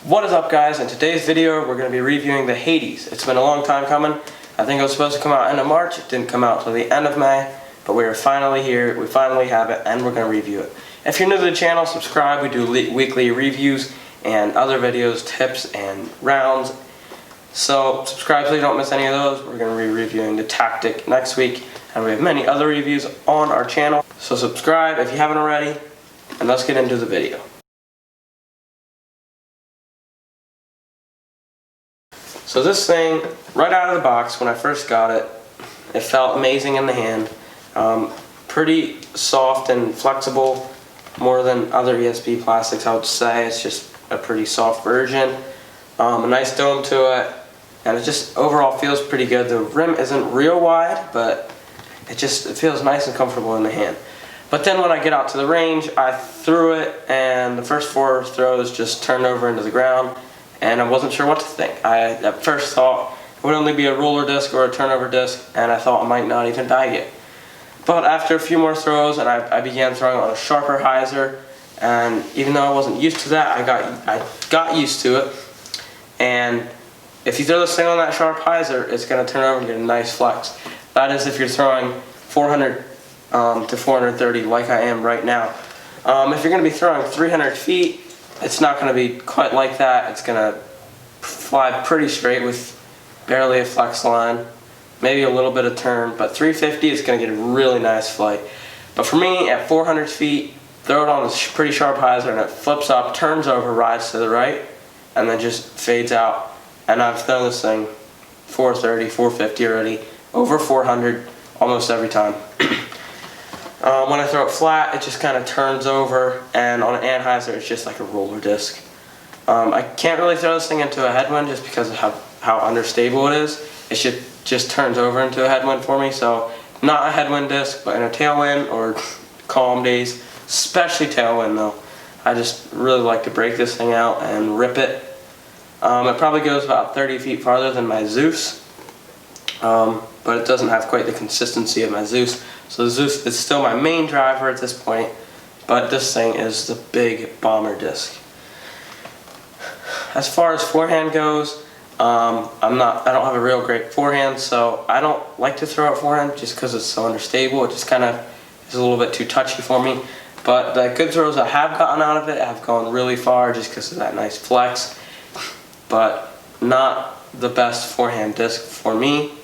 What is up, guys? In today's video we're going to be reviewing the Hades. It's been a long time coming. I think it was supposed to come out end of March. It didn't come out till the end of May, but we are finally here. We finally have it and we're going to review it. If you're new to the channel, subscribe. We do weekly reviews and other videos, tips and rounds. So subscribe so you don't miss any of those. We're going to be reviewing the Tactic next week, and we have many other reviews on our channel. So subscribe if you haven't already, and let's get into the video. So this thing, right out of the box, when I first got it, it felt amazing in the hand. Pretty soft and flexible, more than other ESP plastics, I would say. It's just a pretty soft version. A nice dome to it, and it just overall feels pretty good. The rim isn't real wide, but it feels nice and comfortable in the hand. But then when I get out to the range, I threw it, and the first 4 throws just turned over into the ground, and I wasn't sure what to think. I at first thought it would only be a roller disc or a turnover disc, and I thought I might not even bag it. But after a few more throws, and I began throwing on a sharper hyzer, and even though I wasn't used to that, I got used to it. And if you throw this thing on that sharp hyzer, it's going to turn over and get a nice flex. That is if you're throwing 400 to 430 like I am right now. If you're going to be throwing 300 feet, it's not going to be quite like that. It's going to fly pretty straight with barely a flex line, maybe a little bit of turn, but 350 is going to get a really nice flight. But for me, at 400 feet, throw it on a pretty sharp hyzer and it flips up, turns over, rides to the right, and then just fades out. And I've thrown this thing 430, 450 already, over 400 almost every time. When I throw it flat, it just kind of turns over, and on an anhyzer, it's just like a roller disc. I can't really throw this thing into a headwind just because of how understable it is. It just turns over into a headwind for me, so not a headwind disc, but in a tailwind or calm days, especially tailwind though, I just really like to break this thing out and rip it. It probably goes about 30 feet farther than my Zeus, but it doesn't have quite the consistency of my Zeus. So the Zeus is still my main driver at this point, but this thing is the big bomber disc. As far as forehand goes, I don't have a real great forehand, so I don't like to throw it forehand just because it's so understable. It just kind of is a little bit too touchy for me. But the good throws I have gotten out of it have gone really far just because of that nice flex. But not the best forehand disc for me.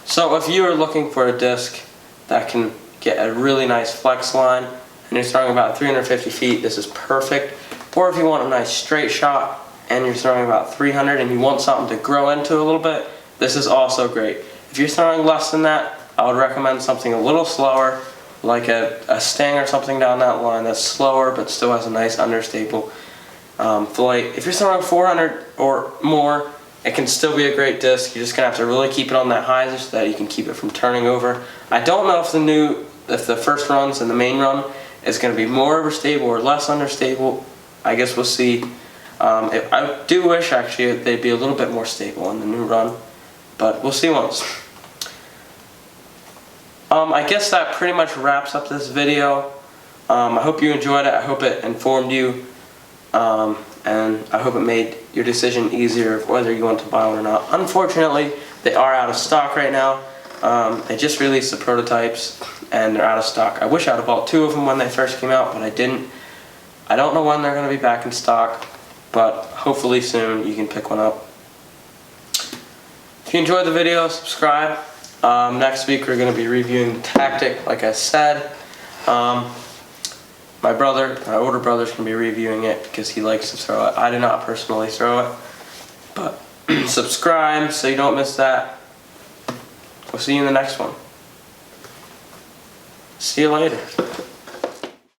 So if you are looking for a disc that can get a really nice flex line and you're throwing about 350 feet, this is perfect. Or if you want a nice straight shot and you're throwing about 300 and you want something to grow into a little bit, this is also great. If you're throwing less than that, I would recommend something a little slower, like a Sting or something down that line that's slower but still has a nice understable flight. If you're throwing 400 or more, it can still be a great disc. You're just gonna have to really keep it on that hyzer so that you can keep it from turning over. I don't know if the first runs and the main run is gonna be more overstable or less understable. I guess we'll see. I do wish actually they'd be a little bit more stable in the new run, but we'll see once. I guess that pretty much wraps up this video. I hope you enjoyed it. I hope it informed you. And I hope it made your decision easier of whether you want to buy one or not. Unfortunately, they are out of stock right now. They just released the prototypes and they're out of stock. I wish I'd have bought 2 of them when they first came out, but I didn't. I don't know when they're going to be back in stock, but hopefully soon you can pick one up. If you enjoyed the video, subscribe. Next week we're going to be reviewing the Tactic, like I said. My older brother's going to be reviewing it because he likes to throw it. I do not personally throw it, but subscribe so you don't miss that. We'll see you in the next one. See you later.